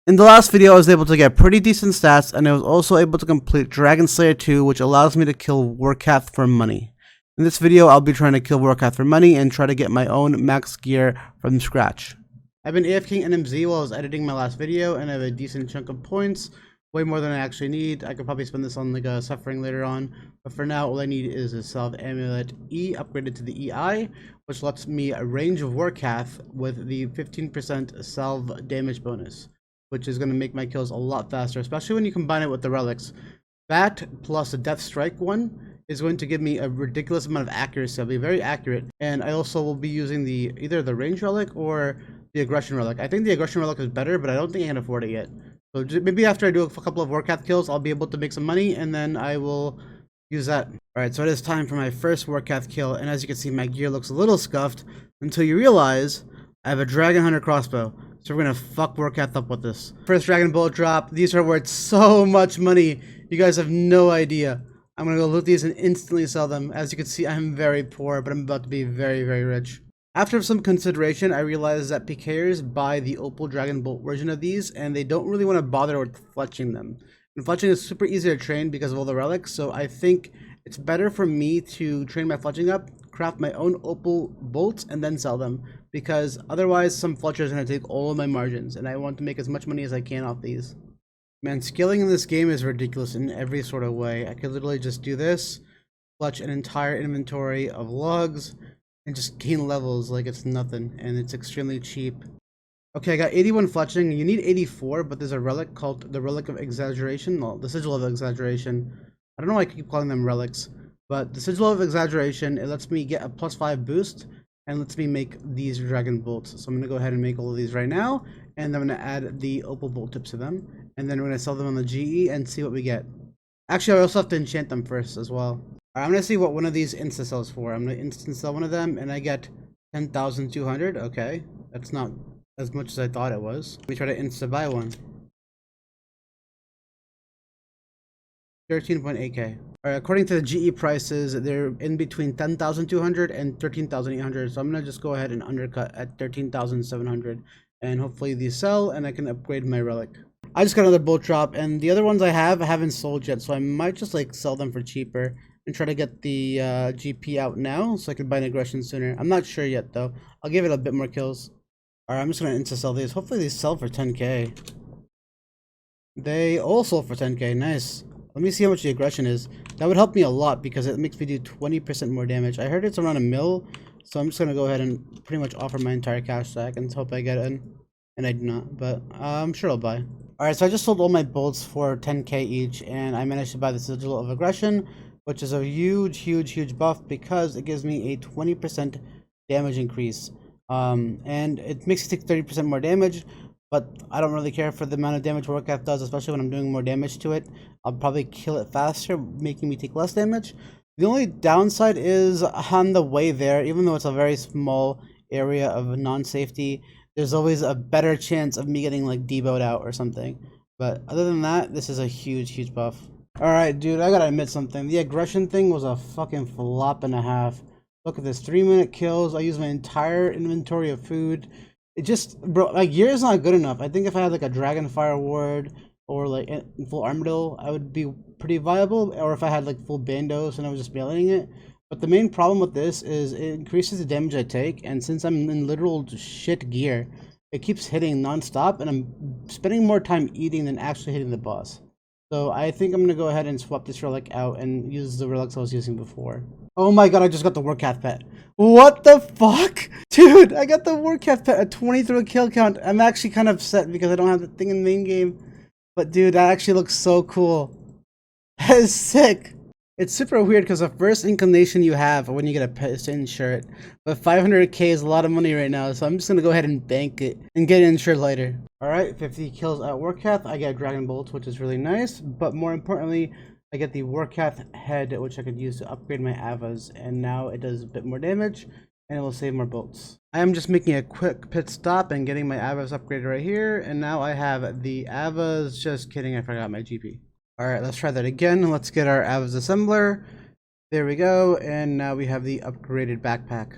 In the last video, I was able to get pretty decent stats, and I was also able to complete Dragon Slayer 2, which allows me to kill Vorkath for money. In this video, I'll be trying to kill Vorkath for money and try to get my own max gear from scratch. I've been AFKing NMZ while I was editing my last video, and I have a decent chunk of points, way more than I actually need. I could probably spend this on like a suffering later on, but for now, all I need is a Salve Amulet E upgraded to the EI, which lets me a range of Vorkath with the 15% salve damage bonus, which is going to make my kills a lot faster, especially when you combine it with the relics. That plus a Death Strike one is going to give me a ridiculous amount of accuracy. I'll be very accurate, and I also will be using either the range relic or the aggression relic. I think the aggression relic is better, but I don't think I can afford it yet. So maybe after I do a couple of Vorkath kills, I'll be able to make some money, and then I will use that. Alright, so it is time for my first Vorkath kill, and as you can see, my gear looks a little scuffed until you realize I have a Dragon Hunter crossbow. So we're gonna fuck Vorkath up with this. First Dragon Bolt drop. These are worth so much money. You guys have no idea. I'm gonna go loot these and instantly sell them. As you can see, I'm very poor, but I'm about to be very, very rich. After some consideration, I realized that PKers buy the Opal Dragon Bolt version of these, and they don't really want to bother with fletching them. And fletching is super easy to train because of all the relics, so I think it's better for me to train my fletching up, craft my own Opal bolts, and then sell them. Because otherwise, some fletchers are going to take all of my margins, and I want to make as much money as I can off these. Man, skilling in this game is ridiculous in every sort of way. I could literally just do this, fletch an entire inventory of lugs, and just gain levels like it's nothing, and it's extremely cheap. Okay, I got 81 fletching. You need 84, but there's a relic called the Relic of Exaggeration. Well, the Sigil of Exaggeration. I don't know why I keep calling them relics, but the Sigil of Exaggeration, it lets me get a +5 boost and lets me make these dragon bolts. So I'm going to go ahead and make all of these right now, and I'm going to add the opal bolt tips to them, and then we're going to sell them on the GE and see what we get. Actually, I also have to enchant them first as well. Alright, I'm going to see what one of these insta sells for. I'm going to instant sell one of them, and I get 10,200. Okay, that's not as much as I thought it was. Let me try to insta buy one. 13.8k. Alright, according to the GE prices, they're in between 10,200 and 13,800. So I'm gonna just go ahead and undercut at 13,700, and hopefully these sell and I can upgrade my relic. I just got another bolt drop, and the other ones I haven't sold yet, so I might just like sell them for cheaper and try to get the GP out now so I can buy an aggression sooner. I'm not sure yet though. I'll give it a bit more kills. Alright, I'm just gonna insta sell these. Hopefully these sell for 10k. They all sold for 10k. Nice. Let me see how much the aggression is. That would help me a lot because it makes me do 20% more damage. I heard it's around 1 mil, so I'm just gonna go ahead and pretty much offer my entire cash stack and hope I get in. And I do not, but I'm sure I'll buy. Alright, so I just sold all my bolts for 10k each, and I managed to buy the Sigil of Aggression, which is a huge buff because it gives me a 20% damage increase. And it makes you take 30% more damage, but I don't really care for the amount of damage Vorkath does, especially when I'm doing more damage to it. I'll probably kill it faster, making me take less damage. The only downside is on the way there, even though it's a very small area of non-safety, there's always a better chance of me getting like deboed out or something. But other than that, this is a huge buff. Alright, dude, I gotta admit something. The aggression thing was a fucking flop and a half. Look at this, 3-minute kills. I used my entire inventory of food. It just, bro, like, gear is not good enough. I think if I had like a Dragonfire ward or like full Armadillo, I would be pretty viable. Or if I had like full Bandos and I was just meleeing it. But the main problem with this is it increases the damage I take, and since I'm in literal shit gear, it keeps hitting non-stop, and I'm spending more time eating than actually hitting the boss. So I think I'm gonna go ahead and swap this relic out and use the relics I was using before. Oh my god, I just got the Vorkath pet. What the fuck? Dude, I got the Vorkath pet at 23 kill count. I'm actually kind of upset because I don't have the thing in the main game. But dude, that actually looks so cool. That is sick. It's super weird because the first inclination you have when you get a pet is to insure it. But 500k is a lot of money right now, so I'm just gonna go ahead and bank it and get it insured later. Alright, 50 kills at Vorkath. I get Dragon Bolts, which is really nice, but more importantly, I get the Vorkath head, which I could use to upgrade my Avas, and now it does a bit more damage, and it will save more bolts. I am just making a quick pit stop and getting my Avas upgraded right here, and now I have the Avas. Just kidding, I forgot my GP. Alright, let's try that again. Let's get our Avas assembler. There we go, and now we have the upgraded backpack.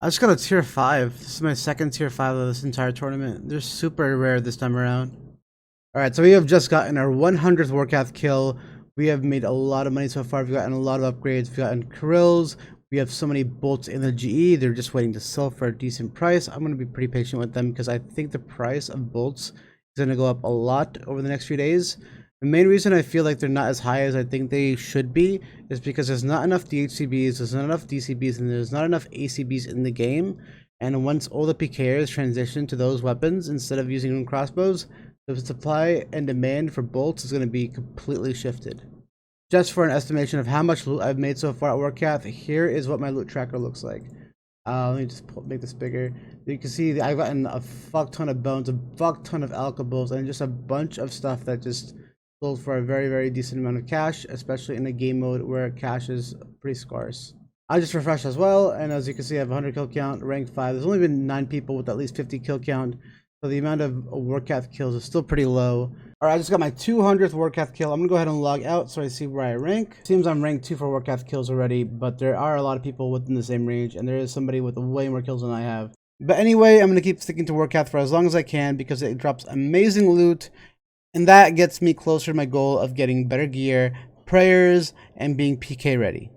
I just got a tier 5. This is my second tier 5 of this entire tournament. They're super rare this time around. Alright, so we have just gotten our 100th Vorkath kill. We have made a lot of money so far. We've gotten a lot of upgrades. We've gotten Krills. We have so many bolts in the GE. They're just waiting to sell for a decent price. I'm going to be pretty patient with them because I think the price of bolts is going to go up a lot over the next few days. The main reason I feel like they're not as high as I think they should be is because there's not enough DHCBs, there's not enough DCBs, and there's not enough ACBs in the game. And once all the PKers transition to those weapons instead of using rune crossbows, the supply and demand for bolts is going to be completely shifted. Just for an estimation of how much loot I've made so far at Vorkath, here is what my loot tracker looks like. Let me just make this bigger. You can see I've gotten a fuck ton of bones, a fuck ton of alkables, and just a bunch of stuff that just sold for a very, very decent amount of cash, especially in a game mode where cash is pretty scarce. I just refreshed as well, and as you can see, I have 100 kill count, rank 5. There's only been 9 people with at least 50 kill count, so the amount of Vorkath kills is still pretty low. Alright, I just got my 200th Vorkath kill. I'm gonna go ahead and log out so I see where I rank. Seems I'm ranked 2 for Vorkath kills already, but there are a lot of people within the same range, and there is somebody with way more kills than I have. But anyway, I'm gonna keep sticking to Vorkath for as long as I can because it drops amazing loot, and that gets me closer to my goal of getting better gear, prayers, and being PK ready.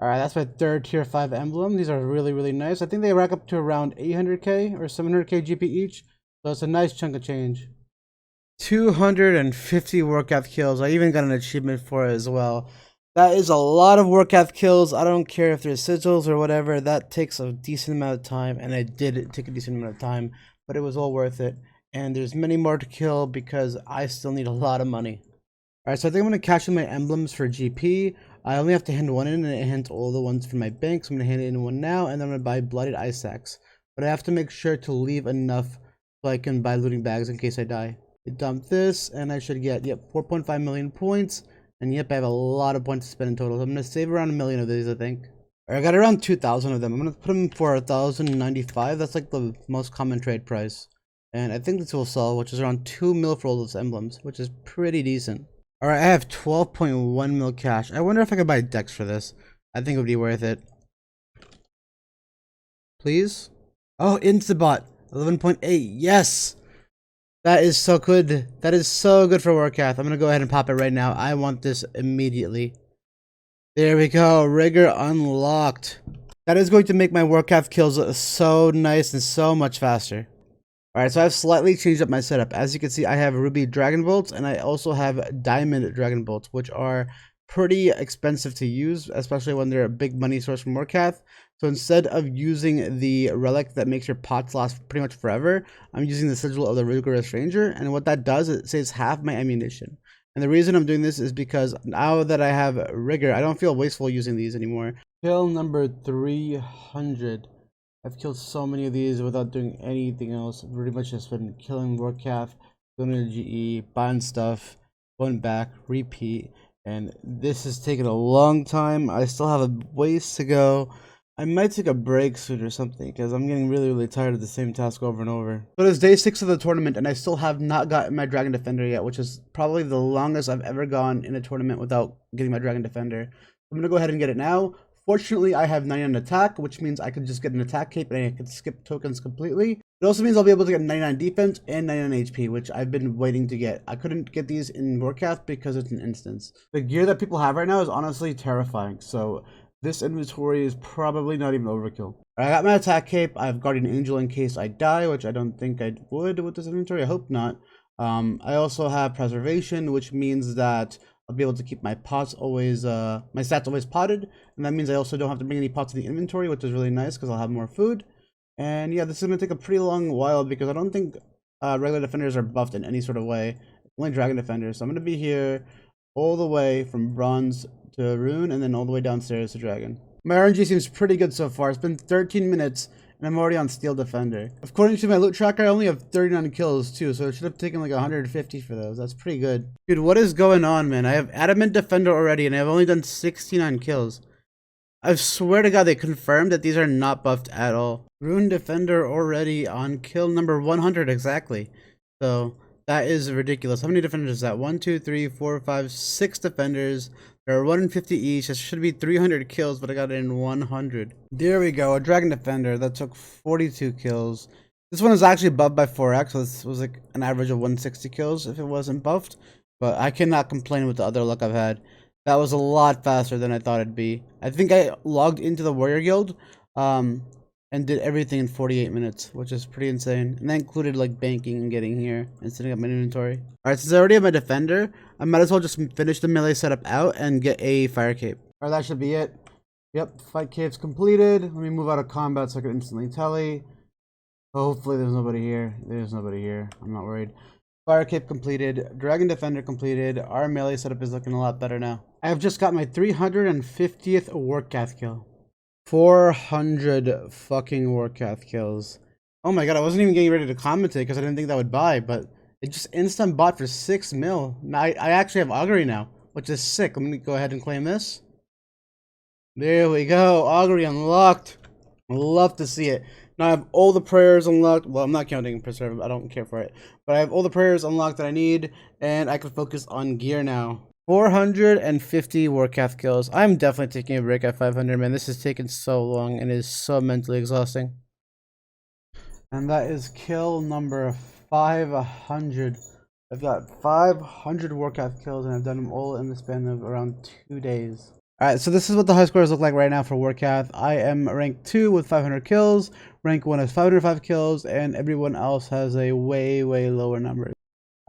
Alright, that's my third tier 5 emblem. These are really, really nice. I think they rack up to around 800k or 700k GP each. So it's a nice chunk of change. 250 Vorkath kills. I even got an achievement for it as well. That is a lot of Vorkath kills. I don't care if there's sigils or whatever. That takes a decent amount of time. And I did take a decent amount of time. But it was all worth it. And there's many more to kill because I still need a lot of money. Alright, so I think I'm going to cash in my emblems for GP. I only have to hand one in and it hands all the ones from my bank. So I'm going to hand it in one now. And then I'm going to buy Blooded Ice Axe. But I have to make sure to leave enough so I can buy looting bags in case I die. I dump this and I should get, yep, 4.5 million points. And yep, I have a lot of points to spend in total. So I'm going to save around 1 million of these, I think. I got around 2,000 of them. I'm going to put them for 1,095. That's like the most common trade price. And I think this will sell, which is around 2 mil for all those emblems, which is pretty decent. Alright, I have 12.1 mil cash. I wonder if I could buy decks for this. I think it would be worth it. Please? Oh, Instabot. 11.8. Yes! That is so good. That is so good for Vorkath. I'm going to go ahead and pop it right now. I want this immediately. There we go. Rigour unlocked. That is going to make my Vorkath kills so nice and so much faster. Alright, so I've slightly changed up my setup. As you can see, I have Ruby Dragon Bolts and I also have Diamond Dragon Bolts, which are pretty expensive to use, especially when they're a big money source from Vorkath. So instead of using the relic that makes your pots last pretty much forever, I'm using the sigil of the Rigorous Ranger, and what that does, it saves half my ammunition. And the reason I'm doing this is because now that I have Rigour, I don't feel wasteful using these anymore. Kill number 300. I've killed so many of these without doing anything else. Pretty much just been killing Vorkath, going to GE, buying stuff, going back, repeat. And this has taken a long time. I still have a ways to go. I might take a break soon or something because I'm getting really, really tired of the same task over and over. But it's day 6 of the tournament and I still have not gotten my Dragon Defender yet, which is probably the longest I've ever gone in a tournament without getting my Dragon Defender. I'm going to go ahead and get it now. Fortunately, I have 99 attack, which means I can just get an attack cape and I can skip tokens completely. It also means I'll be able to get 99 defense and 99 HP, which I've been waiting to get. I couldn't get these in Vorkath because it's an instance. The gear that people have right now is honestly terrifying, so this inventory is probably not even overkill. I got my attack cape. I have Guardian Angel in case I die, which I don't think I would with this inventory. I hope not. I also have Preservation, which means that I'll be able to keep my pots always, my stats always potted. And that means I also don't have to bring any pots in the inventory, which is really nice because I'll have more food. And yeah, this is going to take a pretty long while because I don't think regular defenders are buffed in any sort of way. Only Dragon Defenders. So I'm going to be here all the way from Bronze to Rune and then all the way downstairs to Dragon. My RNG seems pretty good so far. It's been 13 minutes and I'm already on Steel Defender. According to my loot tracker, I only have 39 kills too, so it should have taken like 150 for those. That's pretty good. Dude, what is going on, man? I have Adamant Defender already and I've only done 69 kills. I swear to God, they confirmed that these are not buffed at all. Rune Defender already on kill number 100 exactly. So that is ridiculous. How many defenders is that? 1, 2, 3, 4, 5, 6 defenders. There are 150 each. That should be 300 kills, but I got it in 100. There we go. A Dragon Defender that took 42 kills. This one is actually buffed by 4x, so this was like an average of 160 kills if it wasn't buffed. But I cannot complain with the other luck I've had. That was a lot faster than I thought it'd be. I think I logged into the Warrior Guild, and did everything in 48 minutes, which is pretty insane. And that included like banking and getting here and setting up my inventory. Alright, since I already have my defender, I might as well just finish the melee setup out and get a fire cape. Alright, that should be it. Yep, fight cape's completed. Let me move out of combat so I can instantly tele. Hopefully there's nobody here. There's nobody here. I'm not worried. Fire cape completed. Dragon defender completed. Our melee setup is looking a lot better now. I have just got my 350th Vorkath kill. 400 fucking Vorkath kills. Oh my god, I wasn't even getting ready to commentate because I didn't think that would buy, but it just instant bought for 6 mil. Now, I actually have Augury now, which is sick. I'm gonna go ahead and claim this. There we go. Augury unlocked. I love to see it. Now I have all the prayers unlocked. Well, I'm not counting preserve. I don't care for it. But I have all the prayers unlocked that I need, and I can focus on gear now. 450 Vorkath kills. I'm definitely taking a break at 500, man. This has taken so long and is so mentally exhausting. And that is kill number 500. I've got 500 Vorkath kills, and I've done them all in the span of around 2 days. Alright, so this is what the high scores look like right now for Vorkath. I am rank 2 with 500 kills, rank 1 has 505 kills, and everyone else has a way lower number.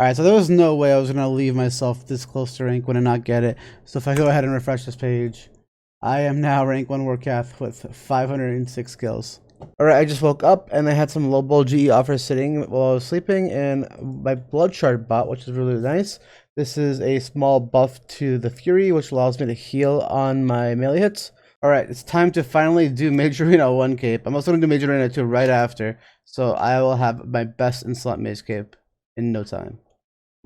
Alright, so there was no way I was going to leave myself this close to rank 1 and not get it. So if I go ahead and refresh this page, I am now rank 1 Vorkath with 506 kills. Alright, I just woke up and I had some low ball GE offers sitting while I was sleeping, and my blood shard bot, which is really nice. This is a small buff to the Fury, which allows me to heal on my melee hits. Alright, it's time to finally do Mage Arena 1 cape. I'm also going to do Mage Arena 2 right after, so I will have my best in slot Mage cape in no time.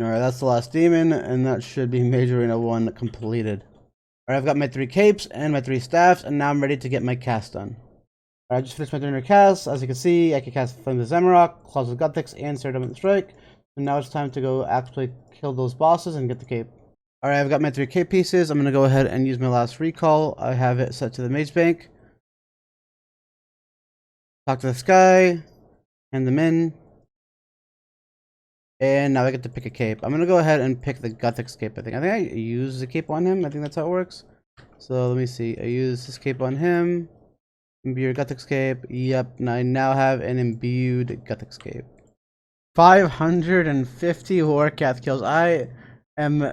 Alright, that's the last demon, and that should be Mage Arena 1 completed. Alright, I've got my 3 capes and my 3 staffs, and now I'm ready to get my cast done. Alright, I just finished my 300 casts. As you can see, I can cast Flame of Zamorak, Claws of Gothics, and Sword of Strike. And now it's time to go actually kill those bosses and get the cape. Alright, I've got my 3 cape pieces. I'm going to go ahead and use my last recall. I have it set to the Mage Bank. Talk to the sky. Hand them in. And now I get to pick a cape. I'm going to go ahead and pick the Gothics cape, I think. I use the cape on him. I think that's how it works. So let me see. I use this cape on him. Imbued Gothics cape. Yep, I now have an imbued Gothics cape. 550 Vorkath kills. I am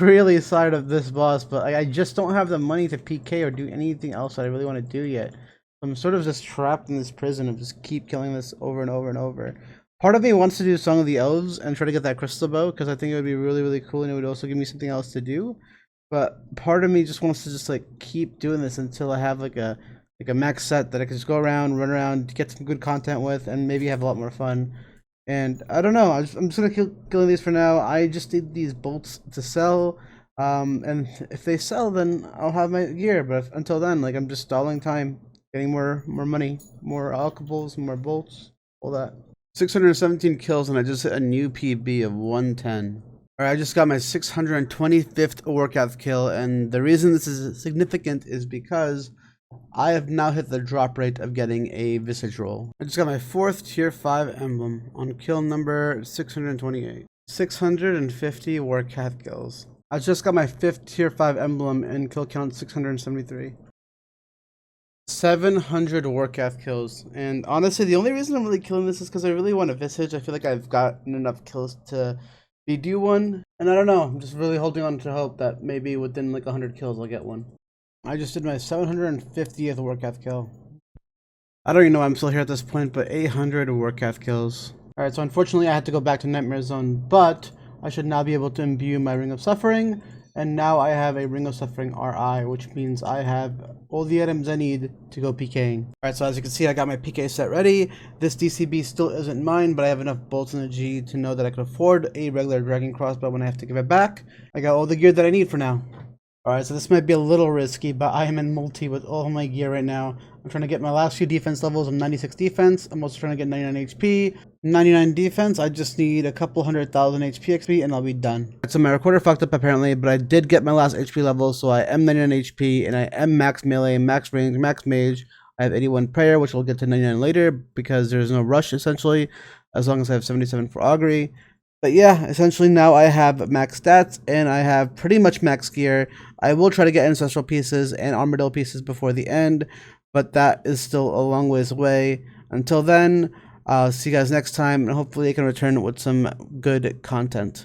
really excited of this boss, but I just don't have the money to PK or do anything else that I really want to do yet. I'm sort of just trapped in this prison and just keep killing this over and over and over. Part of me wants to do Song of the Elves and try to get that crystal bow, because I think it would be really cool, and it would also give me something else to do. But part of me just wants to just like keep doing this until I have like a max set that I can just go around, run around, get some good content with, and maybe have a lot more fun. And I don't know, I'm just gonna killing these for now. I just need these bolts to sell, and if they sell, then I'll have my gear. But until then, like, I'm just stalling time, getting more money, more alcohols, more bolts, all that. 617 kills, and I just hit a new PB of 110. Alright, I just got my 625th Vorkath kill, and the reason this is significant is because I have now hit the drop rate of getting a Visage roll. I just got my 4th tier 5 emblem on kill number 628. 650 Vorkath kills. I just got my 5th tier 5 emblem and kill count 673. 700 Vorkath kills. And honestly, the only reason I'm really killing this is because I really want a Visage. I feel like I've gotten enough kills to be due one. And I don't know, I'm just really holding on to hope that maybe within like 100 kills I'll get one. I just did my 750th Vorkath kill. I don't even know why I'm still here at this point, but 800 Vorkath kills. Alright, so unfortunately I had to go back to Nightmare Zone, but I should now be able to imbue my Ring of Suffering, and now I have a Ring of Suffering RI, which means I have all the items I need to go PKing. Alright, so as you can see, I got my PK set ready. This DCB still isn't mine, but I have enough bolts in the G to know that I can afford a regular Dragon Crossbow when I have to give it back. I got all the gear that I need for now. Alright, so this might be a little risky, but I am in multi with all my gear right now. I'm trying to get my last few defense levels of 96 defense. I'm also trying to get 99 HP, 99 defense. I just need a couple 100,000 HP XP and I'll be done. So my recorder fucked up apparently, but I did get my last HP level, so I am 99 HP and I am max melee, max range, max mage. I have 81 prayer, which we'll get to 99 later because there's no rush essentially, as long as I have 77 for augury. But yeah, essentially now I have max stats and I have pretty much max gear. I will try to get ancestral pieces and armadillo pieces before the end, but that is still a long ways away. Until then, I'll see you guys next time, and hopefully I can return with some good content.